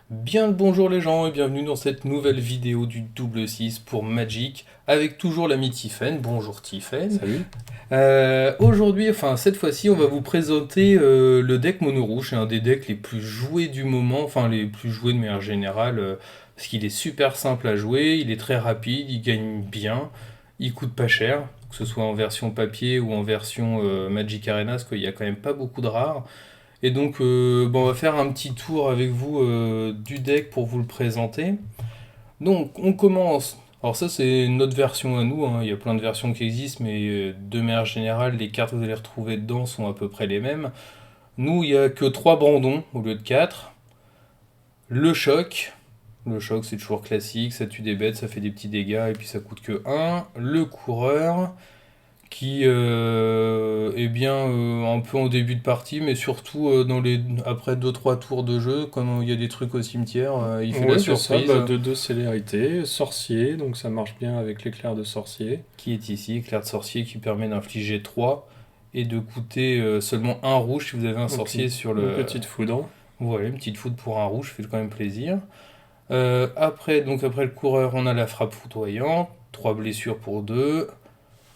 Bien le bonjour les gens et bienvenue dans cette nouvelle vidéo du double 6 pour Magic avec toujours l'ami Tiffen. Bonjour Tiffen. Salut. Aujourd'hui, enfin cette fois-ci, on va vous présenter le deck mono rouge. C'est un des decks les plus joués du moment, enfin les plus joués de manière générale, parce qu'il est super simple à jouer, il est très rapide, il gagne bien, il coûte pas cher, que ce soit en version papier ou en version Magic Arena, parce qu'il y a quand même pas beaucoup de rares. Et donc, bon, on va faire un petit tour avec vous du deck pour vous le présenter. Donc, on commence. Alors ça, c'est notre version à nous, hein. Il y a plein de versions qui existent, mais de manière générale, les cartes que vous allez retrouver dedans sont à peu près les mêmes. Nous, il n'y a que 3 brandons au lieu de 4. Le choc. Le choc, c'est toujours classique, ça tue des bêtes, ça fait des petits dégâts, et puis ça coûte que 1. Le coureur qui est bien un peu en début de partie, mais surtout après deux trois tours de jeu, quand il y a des trucs au cimetière, il fait la Ouais, c'est ça, surprise. de deux célérité, sorcier, donc ça marche bien avec l'éclair de sorcier. Qui est ici, éclair de sorcier qui permet d'infliger 3 et de coûter seulement un rouge si vous avez un Donc sorcier sur une le... petite foudre. Voilà, une petite foudre pour un rouge, fait quand même plaisir. Après le coureur, on a la frappe foudroyante, 3 blessures pour 2.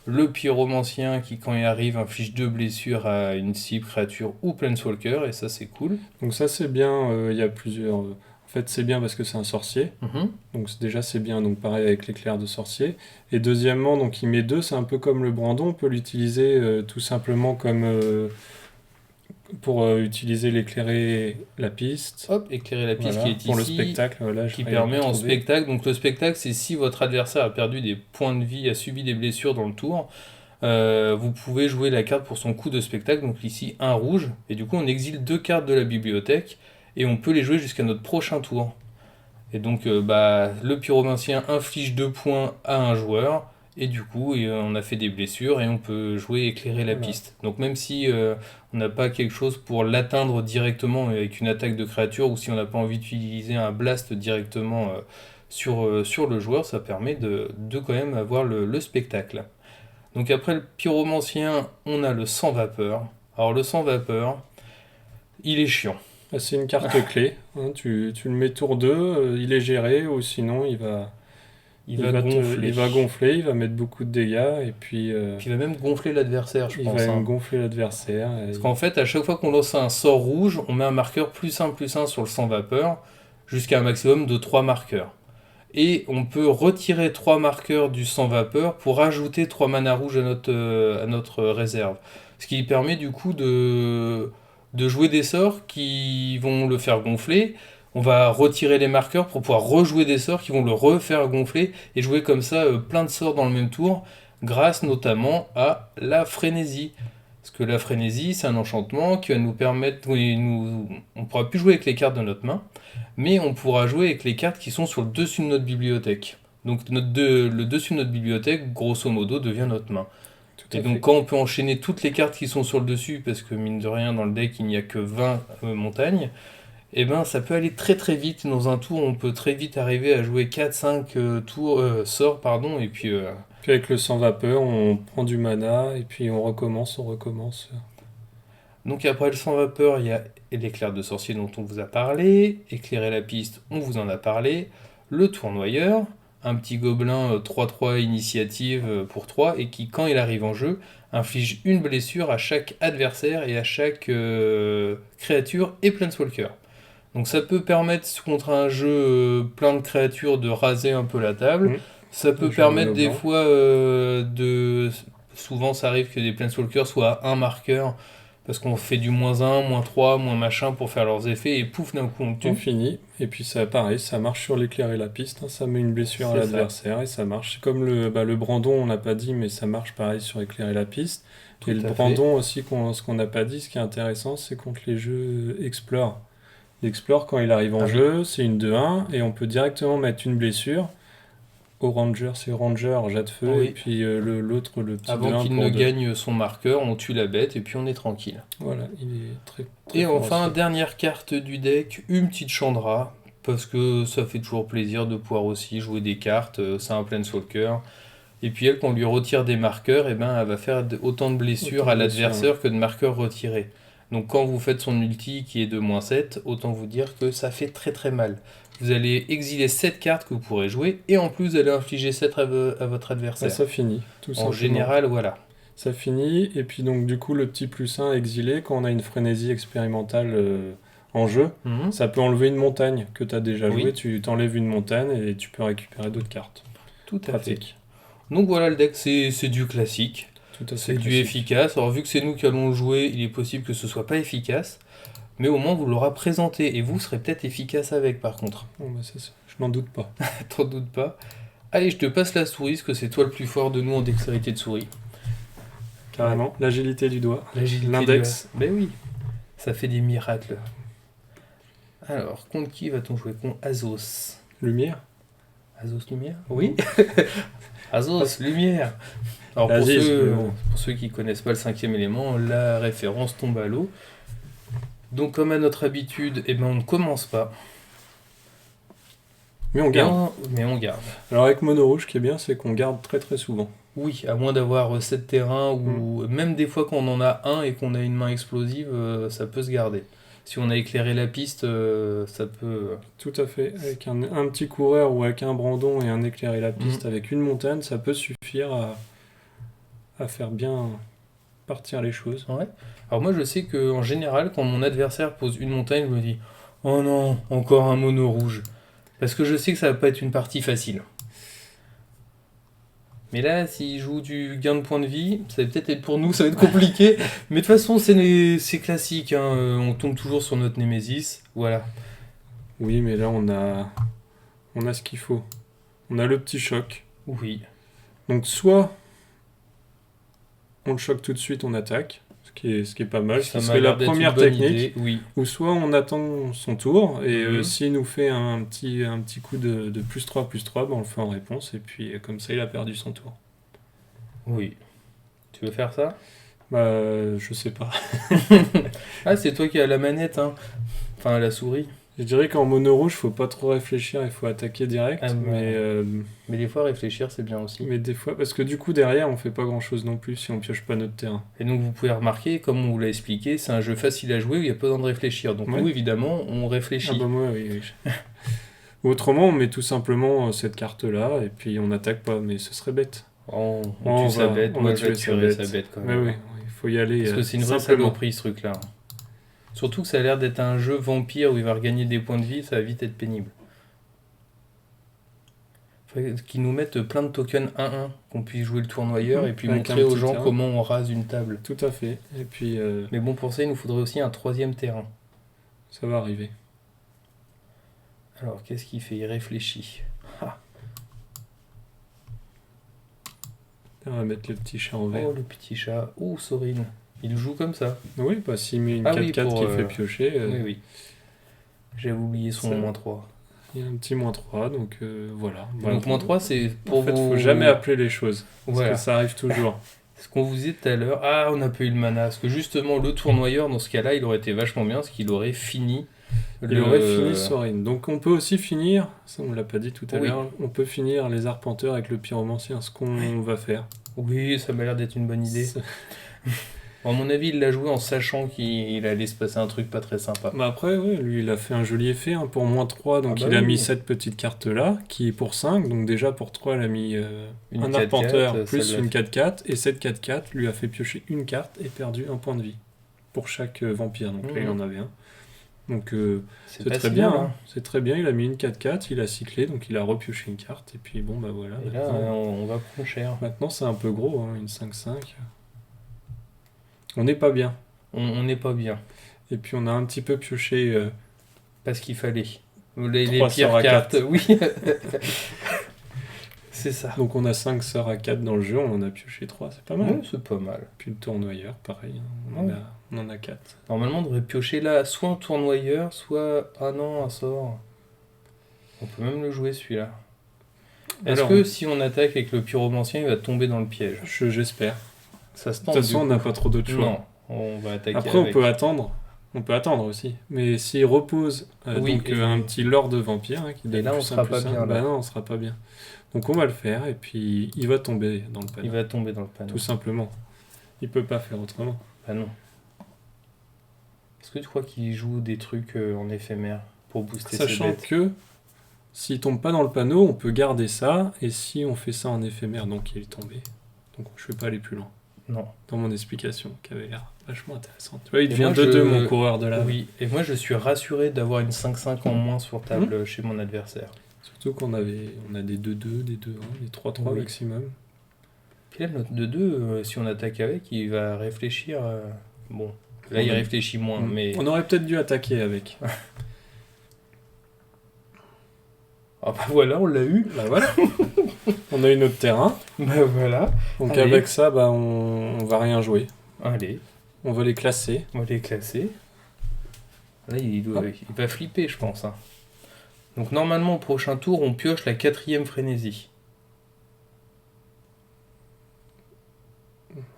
Le pyromancien qui, quand il arrive, inflige 2 blessures à une cible, créature ou planeswalker, et ça c'est cool. Donc ça c'est bien, il y a plusieurs... En fait c'est bien parce que c'est un sorcier, Mhm. donc déjà c'est bien, donc pareil avec l'éclair de sorcier. Et deuxièmement, donc il met deux, c'est un peu comme le brandon, on peut l'utiliser tout simplement comme pour utiliser l'éclairer la piste. Hop, éclairer la piste qui Voilà, est pour le ici, spectacle, voilà, qui j'arrive à permet en retrouver. spectacle. Donc le spectacle, c'est si votre adversaire a perdu des points de vie, a subi des blessures dans le tour, vous pouvez jouer la carte pour son coup de spectacle. Donc ici, un rouge, et du coup on exile 2 cartes de la bibliothèque, et on peut les jouer jusqu'à notre prochain tour. Et donc, le pyromancien inflige 2 points à un joueur. Et du coup, on a fait des blessures et on peut jouer éclairer la Voilà. piste. Donc même si on n'a pas quelque chose pour l'atteindre directement avec une attaque de créature, ou si on n'a pas envie d'utiliser un blast directement sur le joueur, ça permet de quand même avoir le spectacle. Donc après le pyromancien, on a le sans vapeur. Alors le sans vapeur, il est chiant. Ah, c'est une carte clé, hein, tu le mets tour 2, il est géré, ou sinon Il va il gonfler. va gonfler, il va mettre beaucoup de dégâts, et puis Puis il va même gonfler l'adversaire, je il va pense, même hein. gonfler l'adversaire. Parce qu'en fait, à chaque fois qu'on lance un sort rouge, on met un marqueur plus un sur le sang vapeur, jusqu'à un maximum de 3 marqueurs. Et on peut retirer 3 marqueurs du sang vapeur pour ajouter 3 mana rouges à notre réserve. Ce qui permet du coup de jouer des sorts qui vont le faire gonfler. On va retirer les marqueurs pour pouvoir rejouer des sorts qui vont le refaire gonfler et jouer comme ça plein de sorts dans le même tour, grâce notamment à la frénésie. Parce que la frénésie, c'est un enchantement qui va nous permettre. Oui, on pourra plus jouer avec les cartes de notre main, mais on pourra jouer avec les cartes qui sont sur le dessus de notre bibliothèque. Donc le dessus de notre bibliothèque, grosso modo, devient notre main. Tout Et à donc fait. quand on peut enchaîner toutes les cartes qui sont sur le dessus, parce que mine de rien, dans le deck, il n'y a que 20 montagnes, et ben ça peut aller très très vite. Dans un tour, on peut très vite arriver à jouer 4-5 sorts, pardon, et puis Puis avec le sang vapeur, on prend du mana, et puis on recommence, on recommence. donc après le sang vapeur, il y a l'éclair de sorcier dont on vous a parlé, éclairer la piste, on vous en a parlé, le tournoyeur, un petit gobelin 3-3 initiative pour 3 et qui, quand il arrive en jeu, inflige une blessure à chaque adversaire et à chaque créature et planeswalker. Donc ça peut permettre contre un jeu plein de créatures de raser un peu la table. Hmm, Ça peut de jouer permettre mono des blanc. fois de... Souvent ça arrive que des planeswalkers soient à un marqueur parce qu'on fait du -1, -3, moins machin pour faire leurs effets et pouf d'un coup on le On tue. finit, et puis ça, pareil, ça marche sur l'éclair et la piste, hein, ça met une blessure à C'est ça, l'adversaire, et ça marche. C'est comme le brandon, on n'a pas dit, mais ça marche pareil sur éclair et la piste. Et tout le à fait. brandon aussi, ce qu'on n'a pas dit, ce qui est intéressant, c'est contre les jeux Explore. L'Explore, quand il arrive en Ah oui, jeu, c'est une 2-1, et on peut directement mettre une blessure. Au Ranger, c'est Ranger, jet de feu, et oui. puis l'autre, le petit Avant 2-1 qu'il ne pour 2. gagne son marqueur, on tue la bête et puis on est tranquille. Voilà, il est très, très Et fort enfin, aussi. dernière carte du deck, une petite Chandra, parce que ça fait toujours plaisir de pouvoir aussi jouer des cartes, c'est un Planeswalker. Et puis elle, quand on lui retire des marqueurs, et ben, elle va faire autant de blessures Autant à de blessures, ouais. l'adversaire que de marqueurs retirés. Donc quand vous faites son ulti qui est de -7, autant vous dire que ça fait très très mal. Vous allez exiler 7 cartes que vous pourrez jouer, et en plus vous allez infliger 7 à votre Bah, adversaire. ça finit, tout En simplement. général, voilà. Ça finit, et puis donc du coup le petit +1 exilé, quand on a une frénésie expérimentale en jeu, Mhm. ça peut enlever une montagne que tu as déjà Oui. joué, tu t'enlèves une montagne et tu peux récupérer d'autres cartes. Tout à fait. Pratique. Donc voilà, le deck, c'est du classique. Tout à fait C'est du classique. efficace. Alors vu que c'est nous qui allons le jouer, il est possible que ce soit pas efficace. Mais au moins vous l'aura présenté. Et vous serez peut-être efficace avec par contre. Bon, bah, je n'en doute pas. T'en doutes pas. Allez, je te passe la souris, parce que c'est toi le plus fort de nous en dextérité de souris. Carrément. L'agilité du doigt. L'agilité L'index. Ben oui, ça fait des miracles. Alors, contre qui va-t-on jouer? Contre Azos. Lumière. Azos Lumière? Oui. Azos Lumière. Alors Aziz, pour ceux qui connaissent pas le 5e élément, la référence tombe à l'eau. Donc comme à notre habitude, eh ben, on ne commence pas. Mais on garde. Mais on garde. Alors avec mono rouge, ce qui est bien, c'est qu'on garde très très souvent. Oui, à moins d'avoir 7 terrains, ou même des fois quand on en a un et qu'on a une main explosive, ça peut se garder. Si on a éclairé la piste, ça peut... Tout à fait. Avec un petit coureur ou avec un brandon et un éclairer la piste avec une montagne, ça peut suffire à faire bien partir les choses. Ouais. Alors moi je sais que en général, quand mon adversaire pose une montagne, je me dis « Oh non, encore un mono rouge ». Parce que je sais que ça va pas être une partie facile. Mais là, s'il joue du gain de points de vie, ça va peut-être être pour nous, ça va être compliqué. Mais de toute façon, c'est classique, hein. On tombe toujours sur notre Némésis. Voilà. Oui, mais là on a ce qu'il faut. On a le petit choc. Oui. Donc soit on le choque tout de suite, on attaque, ce qui est pas mal, ce qui serait la première technique. Oui. Ou soit on attend son tour, et Mhm. s'il nous fait un petit coup de +3/+3, ben on le fait en réponse, et puis comme ça il a perdu son tour. Oui. Tu veux faire ça? Bah, je sais pas. Ah, c'est toi qui as la manette, hein. Enfin, la souris. Je dirais qu'en mono rouge, faut pas trop réfléchir, il faut attaquer direct, Ah, mais des fois, réfléchir, c'est bien aussi. des fois, parce que du coup derrière on fait pas grand chose non plus si on pioche pas notre terrain. Et donc, vous pouvez remarquer, comme on vous l'a expliqué, c'est un jeu facile à jouer où il y a pas besoin de réfléchir. Donc, Ouais. nous, évidemment, on Ah réfléchit. bah moi oui. Ou autrement on met tout simplement cette carte là et puis on n'attaque pas, mais ce serait bête. On On tue sa bête, on moi va je vais tuer sa tuer bête. sa bête quand Mais même. oui, il faut y aller Parce que c'est une vraie simplement. saloperie ce truc-là. Surtout que ça a l'air d'être un jeu vampire où il va regagner des points de vie, ça va vite être pénible. Faudrait qu'ils nous mettent plein de tokens 1-1, qu'on puisse jouer le tournoyeur et puis Avec montrer un aux petit gens terrain. comment on rase une table. Tout à fait. Et puis Mais bon, pour ça, il nous faudrait aussi un 3e terrain. ça va arriver. Alors, qu'est-ce qu'il fait? Il réfléchit. Ah. On va mettre le petit chat en vert. Oh, le petit chat. Oh, Sorine. Il joue comme ça. Oui, bah s'il met une Ah 4-4 oui, qui fait piocher, Oui, oui. J'avais oublié son ça- -3. il y a un petit -3, donc voilà. Donc, -3, c'est pour En fait, vous... faut jamais appeler les choses, parce Voilà. que ça arrive toujours. Ce qu'on vous disait tout à l'heure, ah, on n'a pas eu le mana. Parce que justement, le tournoyeur, dans ce cas-là, il aurait été vachement bien, parce qu'il aurait fini. Il aurait fini Sorin. Donc on peut aussi finir, ça on l'a pas dit tout à Oui. l'heure, on peut finir les arpenteurs avec le pyromancien, ce qu'on va faire. Oui, ça m'a l'air d'être une bonne idée. C'est- À mon avis, il l'a joué en sachant qu'il allait se passer un truc pas très sympa. Bah après, ouais, lui il a fait un joli effet hein, pour -3, donc Ah bah il a oui. mis cette petite carte là, qui est pour 5, donc déjà pour 3 il a mis Une un 4-4, arpenteur ça plus l'a une fait. 4-4, et cette 4-4 lui a fait piocher une carte et perdu un point de vie pour chaque vampire, donc là il en avait un. Donc c'est pas très si bien, mal, hein. C'est très bien, il a mis une 4-4, il a cyclé, donc il a repioché une carte, et puis bon bah voilà. Et là, on va prendre cher. Maintenant c'est un peu gros, hein, une 5-5. On n'est pas bien. On n'est pas bien. Et puis on a un petit peu pioché Parce qu'il fallait. Les 3 pires sœurs à cartes, 4. oui. C'est ça. Donc on a 5 sœurs à 4 dans le jeu, on en a pioché 3, c'est pas mal. Ouais, c'est pas mal. Puis le tournoyeur, pareil, hein, Ouais. on en a 4. Normalement, on devrait piocher là soit un tournoyeur, soit... Ah non, un sort. On peut même le jouer celui-là. Est-ce Alors, que si on attaque avec le pyromancien, il va tomber dans le piège? j'espère. Ça se De tente. toute façon, on du n'a coup. pas trop d'autres choix. Non, on va attaquer Après, on avec. peut attendre. On peut attendre aussi. Mais s'il repose Oui, donc, et- un petit lord de vampire hein, qui Et donne là, on plus sera un, pas plus un, bien, là. bah non, on sera pas bien. Donc on va le faire et puis il va tomber dans le panneau. Il va tomber dans le panneau. Tout simplement. Il peut pas faire autrement. Ah non. Est-ce que tu crois qu'il joue des trucs en éphémère pour booster ses Sachant bêtes? que s'il tombe pas dans le panneau, on peut garder ça, et si on fait ça en éphémère, donc il est tombé. Donc je vais pas aller plus loin Non. dans mon explication, qui avait l'air vachement intéressante. Tu vois, il Et devient moi, 2-2 mon coureur de lave. Oui, et moi je suis rassuré d'avoir une 5-5 en moins sur table chez mon adversaire. Surtout qu'on a des 2-2, des 2-1, des 3-3 Oui. maximum. Puis là, notre 2-2, si on attaque avec, il va réfléchir. Bon, là il On a- réfléchit moins, mais. On aurait peut-être dû attaquer avec. Ah bah voilà, on l'a eu. Bah voilà. On a eu notre terrain. Bah voilà. Donc Allez. avec ça, bah, on va rien jouer. Allez, On va les classer. on va les classer. Là, il va flipper, je pense. Hein. Donc normalement, au prochain tour, on pioche la 4e frénésie.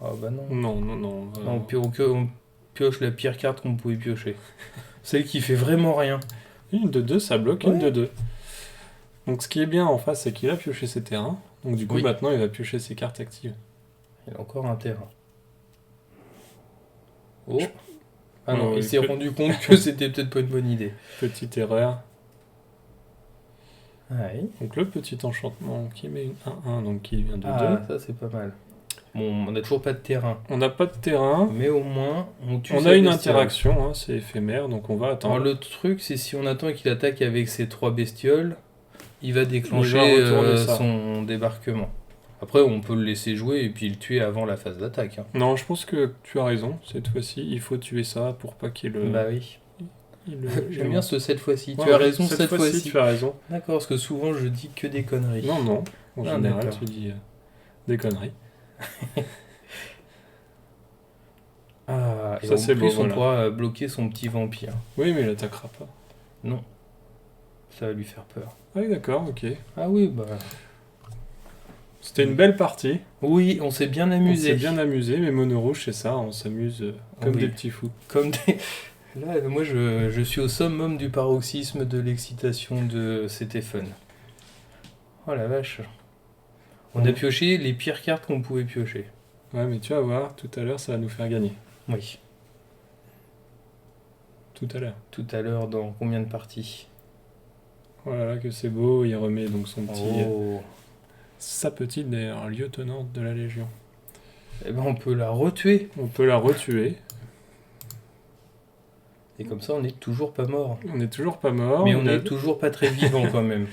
Ah bah non. Non. Non, on pioche la pire carte qu'on pouvait piocher. Celle qui fait vraiment rien. Une de 2, ça bloque, Ouais. une de 2. Donc ce qui est bien en face, c'est qu'il a pioché ses terrains. Donc du coup, Oui. maintenant, il va piocher ses cartes actives. Il a encore un terrain. Oh. Ah Ouais, non, il ouais, s'est peut- rendu compte que c'était peut-être pas une bonne idée. Petite erreur. Ouais. Donc le petit enchantement qui met une 1-1, donc qui vient de 2. Ah, ça c'est pas mal. Bon, on n'a toujours pas de terrain. On n'a pas de terrain. Mais au moins, on tue On sa a une bestiole. interaction, hein, c'est éphémère, donc on va attendre. Alors le truc, c'est si on attend qu'il attaque avec ses 3 bestioles, il va déclencher Il va retourner ça. son débarquement. Après, on peut le laisser jouer et puis le tuer avant la phase d'attaque. Hein. Non, je pense que tu as raison, cette fois-ci, il faut tuer ça pour pas qu'il le... Bah oui. J'aime bien ce cette fois-ci. Ouais, Tu as ouais, raison cette fois-ci. tu as raison. D'accord, parce que souvent je dis que des conneries. Non, en Ah, général, d'accord. tu dis des conneries. Ah, et Ça, en c'est plus, beau, on voilà. pourra bloquer son petit vampire. Oui, mais il attaquera pas. Non. Ça va lui faire peur. Oui, d'accord, ok. Ah oui, bah... C'était une belle partie. Oui, on s'est bien On amusé. s'est bien amusé, mais Mono Rouge, c'est ça, on s'amuse comme Oui. des petits fous. Comme des... Là, moi, je suis au summum du paroxysme de l'excitation de... C'était fun. Oh la vache. On a pioché les pires cartes qu'on pouvait piocher. Ouais, mais tu vas voir, tout à l'heure, ça va nous faire gagner. Oui. Tout à l'heure. Tout à l'heure, dans combien de parties? Voilà que c'est beau, il remet donc son petit... Oh. Sa petite, d'ailleurs, lieutenante de la Légion. Eh ben, on peut la retuer. On peut la retuer. Et comme ça, on n'est toujours pas mort. On n'est toujours pas mort. Mais on n'est toujours pas très vivant quand même.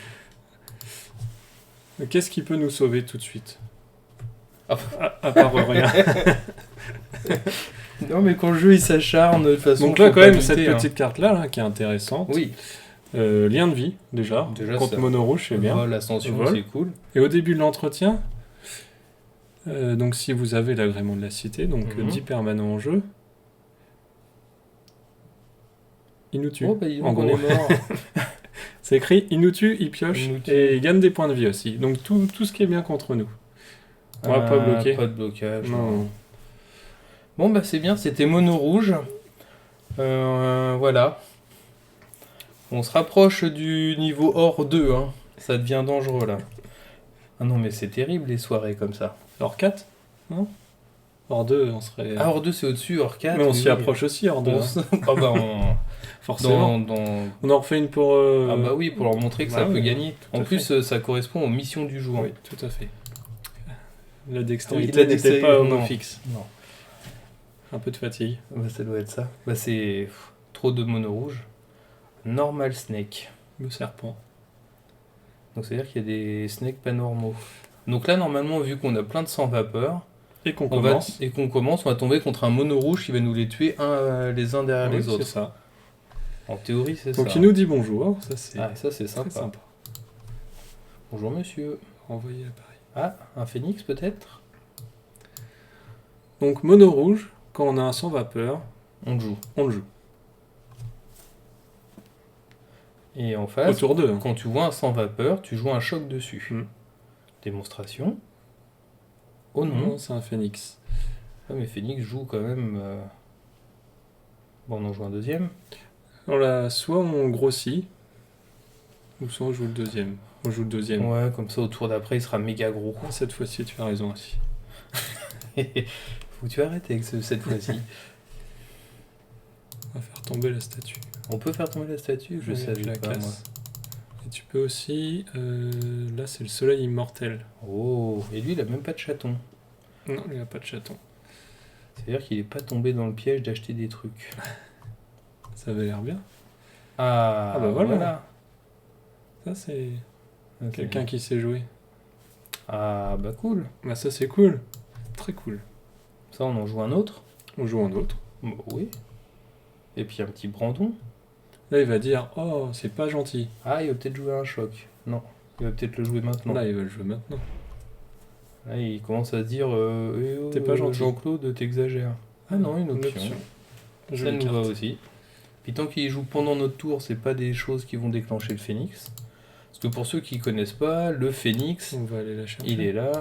Qu'est-ce qui peut nous sauver tout de suite? Ah. À part rien. Non, mais quand le jeu il s'acharne, de toute façon. Donc là, faut quand pas même, douter, cette hein. petite carte-là, là, qui est intéressante. Oui, Lien de vie, déjà. Déjà, Contre ça- Mono Rouge, c'est bien. vol, ascension, Vol. c'est cool. Et au début de l'entretien, donc si vous avez l'agrément de la cité, donc Mhm. 10 permanents en jeu, il nous tue. Oh, bah, dis donc, en on gros. est mort. C'est écrit, il nous tue, il pioche, Il nous tue. et il gagne des points de vie aussi. Donc tout ce qui est bien contre nous. On va pas bloquer. Pas de blocage. Non. Bon, bah c'est bien, c'était Mono Rouge. Voilà. On se rapproche du niveau hors 2, hein. Ça devient dangereux là. Ah non, mais c'est terrible les soirées comme ça. Hors 4 Non Hors 2, on serait... Ah, hors 2 c'est au-dessus, hors 4. mais on oui. s'y approche aussi, hors 2. On s- Ah bah Forcément. On en refait une pour... Ah bah oui, pour leur montrer que ça bah peut oui, gagner. tout à En plus, ça correspond aux missions du jour. Oui, tout à fait. La Oui, dextérité la n'était dextérité, pas au non. mot fixe. Non, Un peu de fatigue. bah, ça doit être ça. Bah c'est trop de mono rouge. Normal snake. Le serpent. Donc c'est-à-dire qu'il y a des snakes pas normaux. Donc là, normalement, vu qu'on a plein de sang vapeur, Et qu'on on va, commence. et qu'on commence, on va tomber contre un mono rouge qui va nous les tuer les uns derrière Oui, les c'est autres. ça. En théorie, c'est ça. Donc il nous dit bonjour, ça c'est Ah, ça c'est très sympa. sympa. Bonjour monsieur. Renvoyer l'appareil. Ah, un phénix peut-être? Donc mono rouge, quand on a un sans vapeur, On le joue. on le joue. Et en face, Autour d'eux. Hein. quand tu vois un sans vapeur, tu joues un choc dessus. Hmm. Démonstration. Oh non. Non, c'est un phénix. Ah, mais Phoenix joue quand même. Bon, on en joue un deuxième. Alors là, soit on grossit, ou soit on joue le deuxième. On joue le deuxième. Ouais, comme ça au tour d'après, il sera méga gros. Cette fois-ci, tu as raison aussi. Faut que tu arrêtes avec cette fois-ci. On va faire tomber la statue. On peut faire tomber la statue? Je Regarde, savais la pas, moi. casse. Et tu peux aussi... là, c'est le soleil immortel. Oh, et lui, il a même pas de chaton. Non, il n'y a pas de chaton. C'est-à-dire qu'il est pas tombé dans le piège d'acheter des trucs. Ça avait l'air bien. Ah, Ah bah voilà. voilà. Ça, c'est Ok. quelqu'un qui sait jouer. Ah, bah cool. Bah ça, c'est cool. Très cool. Ça, on en joue un autre? On joue un autre. Bah oui. Et puis un petit Brandon. Là, il va dire, oh, c'est pas gentil. Ah, il va peut-être jouer un choc. Non, il va peut-être le jouer maintenant. Là, il va le jouer maintenant. Là, il commence à se dire T'es pas gentil. Jean-Claude, t'exagères. Ah non, une option. Ça Jolie nous va carte. aussi. Puis tant qu'il joue pendant notre tour, c'est pas des choses qui vont déclencher le phénix. Parce que pour ceux qui connaissent pas, le phénix, On va aller la chercher. il est là.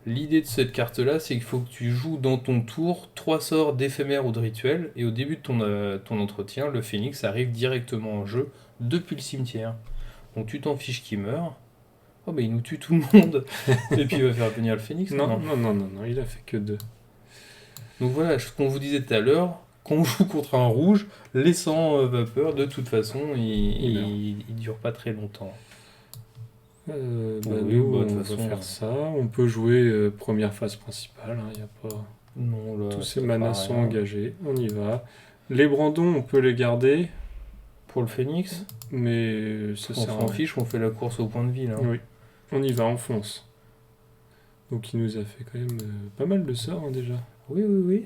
L'idée de cette carte-là, c'est qu'il faut que tu joues dans ton tour 3 sorts d'éphémère ou de rituel, et au début de ton entretien, le phénix arrive directement en jeu depuis le cimetière. Donc tu t'en fiches qu'il meurt. Oh bah il nous tue tout le monde. Et puis il va faire venir le phénix. Non, il a fait que 2. Donc voilà, ce qu'on vous disait tout à l'heure, quand on joue contre un rouge, les 100 vapeurs, de toute façon, il dure pas très longtemps. Bah, Oui, nous, bah, de on toute va façon, faire ça. On peut jouer première phase principale. Il y a pas... Non, là, Tous ça ces fera manas sont rien. engagés. On y va. Les brandons, on peut les garder, Pour le phénix, mais ça on sert à s'en rien. fiche, on fait la course au point de vie là. Oui, on y va, on fonce. Donc il nous a fait quand même pas mal de sorts hein, déjà. Oui, oui, oui.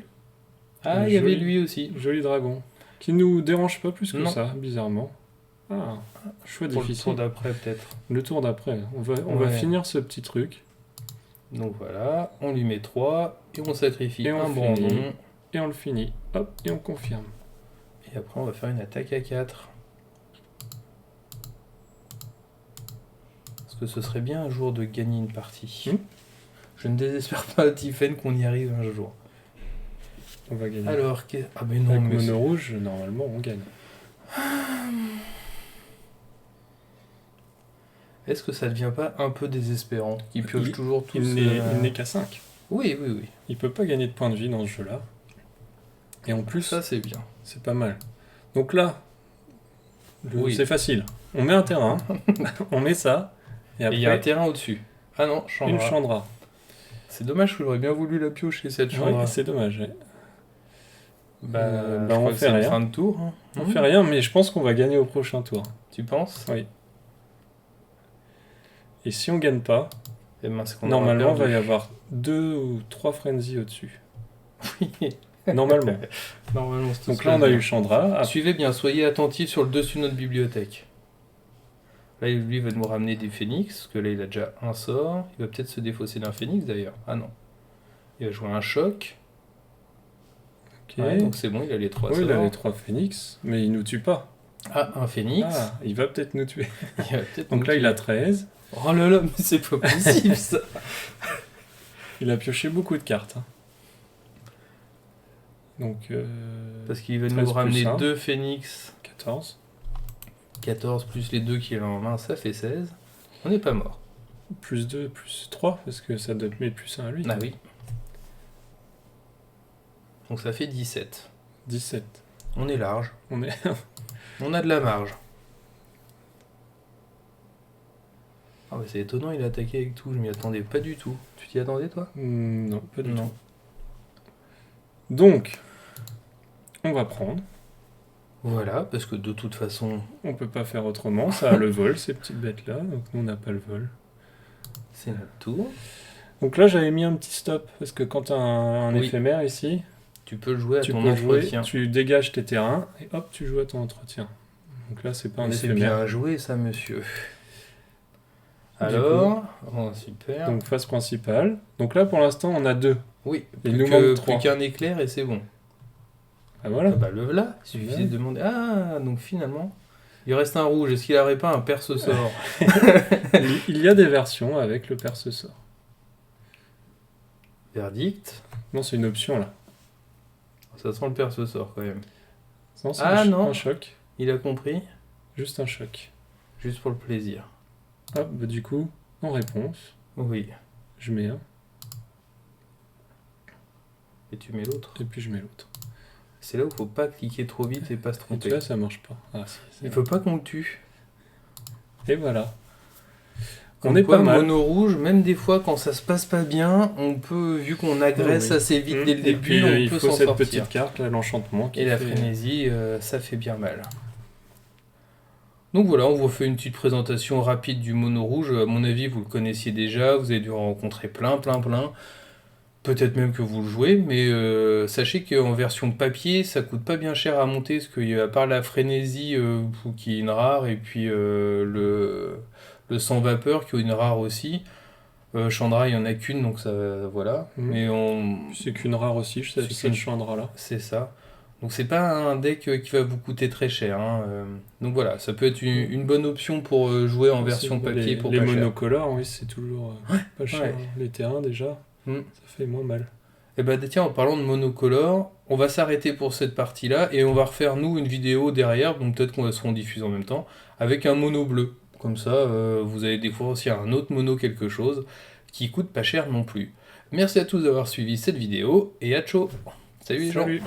Ah, Un il y avait joli- lui aussi. Joli dragon. Qui nous dérange pas plus que Non. ça, bizarrement. Ah, choix Pour le tour difficile. d'après peut-être. Le tour d'après. On va Ouais. finir ce petit truc. Donc voilà, on lui met 3 et on sacrifie Et on un finit. Brandon. Et on le finit. Hop, et on confirme. Et après on va faire une attaque à 4. Parce que ce serait bien un jour de gagner une partie. Je ne désespère pas, Tiffen, qu'on y arrive un jour. On va gagner. Alors, ah mais non, Avec mais mono rouge, normalement, on gagne. est-ce que ça devient pas un peu désespérant qu'il pioche toujours tous Il n'est qu'à 5. Oui, oui, oui. Il peut pas gagner de points de vie dans ce jeu-là. Et en plus, Ça, c'est bien. c'est pas mal. Donc là, Oui. c'est facile. On met un terrain, on met ça, et Et après, il y a un terrain au-dessus. Ah non, une Chandra. Chandra. C'est dommage que j'aurais bien voulu la piocher, cette Chandra. Ouais, c'est dommage. Ouais. Bah, bah, je on crois que fait c'est une rien. fin de tour. Hein. On fait rien, mais je pense qu'on va gagner au prochain tour. Tu penses? Oui. Et si on gagne pas, Eh ben, c'est qu'on aura normalement, il va perdu. y avoir 2 ou 3 frenzy au-dessus. Oui. Normalement. Normalement, c'est Donc là, on a eu Chandra. Ah, Suivez bien, soyez attentifs sur le dessus de notre bibliothèque. Là, lui va nous ramener des phénix, parce que là, il a déjà un sort. Il va peut-être se défausser d'un phénix, d'ailleurs. Ah non. Il va jouer un choc. ok. Ouais, donc c'est bon, il a les 3 Oui, sorts. il a les 3 phoenix, mais il nous tue pas. Ah, un phénix. Ah, il va peut-être nous tuer. Il va peut-être Donc nous là, il a tuer. 13. Oh là là, mais c'est pas possible, ça. Il a pioché beaucoup de cartes. hein. Donc, Parce qu'il va 13 nous plus ramener un. 2 phénix. 14. 14 plus les 2 qu'il a en main, ça fait 16. On n'est pas mort. Plus 2, plus 3, parce que ça doit mettre plus 1 à lui. Ah oui. Donc ça fait 17. 17. On est large. On est... On a de la marge. Ah bah c'est étonnant, il a attaqué avec tout, je m'y attendais pas du tout. Tu t'y attendais toi? non, pas du Non. tout. Donc, on va prendre. Voilà, parce que de toute façon, On peut pas faire autrement. Ça a le vol, ces petites bêtes-là. Donc nous, on n'a pas le vol. c'est notre tour. Donc là, j'avais mis un petit stop. Parce que quand tu as un Oui. éphémère ici, Tu peux le jouer à tu ton peux jouer, entretien. tu dégages tes terrains, et hop, tu joues à ton entretien. Donc là, c'est pas un Et c'est éphémère. bien joué ça, monsieur. Du Alors, oh, super. Donc phase principale. Donc là, pour l'instant, on a 2. oui, il plus nous que- manque 3. plus qu'un éclair et c'est bon. Ah voilà. Ah bah le voilà, il suffisait Ouais. de demander. Ah, donc finalement, il reste un rouge. Est-ce qu'il n'aurait pas un perce-sort? Il y a des versions avec le perce-sort. Verdict. Non, c'est une option là. Ça sent le perce-sort quand même. Non, c'est Ah, un, non. un choc. Il a compris? Juste un choc. Juste pour le plaisir. Hop, bah du coup, en réponse, Oui. je mets un, Et tu mets l'autre. et puis je mets l'autre. C'est là où faut pas cliquer trop vite et pas se Et tu tromper. vois, ça marche pas. Ah, si, c'est Il bon. faut pas qu'on le tue. Et voilà. On Comme est quoi, pas mal. mono rouge, même des fois quand ça se passe pas bien, on peut, vu qu'on agresse oui. assez vite dès le Et début, puis, on il peut faut s'en cette sortir. petite carte, là, l'enchantement, qui Et la fait... frénésie, ça fait bien mal. Donc voilà, on vous fait une petite présentation rapide du mono rouge. À mon avis, vous le connaissiez déjà, vous avez dû en rencontrer plein. Peut-être même que vous le jouez, mais sachez qu'en version papier, ça coûte pas bien cher à monter, parce qu'à part la frénésie, qui est une rare, et puis le sans vapeur qui est une rare aussi, Chandra, il y en a qu'une, donc ça, voilà. Mais C'est qu'une rare aussi, C'est cette qu'une- Chandra-là. c'est ça. Donc c'est pas un deck qui va vous coûter très cher, hein. Donc voilà, ça peut être une bonne option pour jouer en version papier pour les pas cher. monocolores, oui, c'est toujours pas cher. Ouais. Les terrains, déjà, Mm. ça fait moins mal. Et bah tiens, en parlant de monocolore, on va s'arrêter pour cette partie-là et on va refaire nous une vidéo derrière, donc peut-être qu'on va se rediffuser en même temps, avec un mono bleu. Comme ça, vous allez découvrir aussi un autre mono quelque chose qui coûte pas cher non plus. Merci à tous d'avoir suivi cette vidéo et à ciao. Salut les gens. Salut.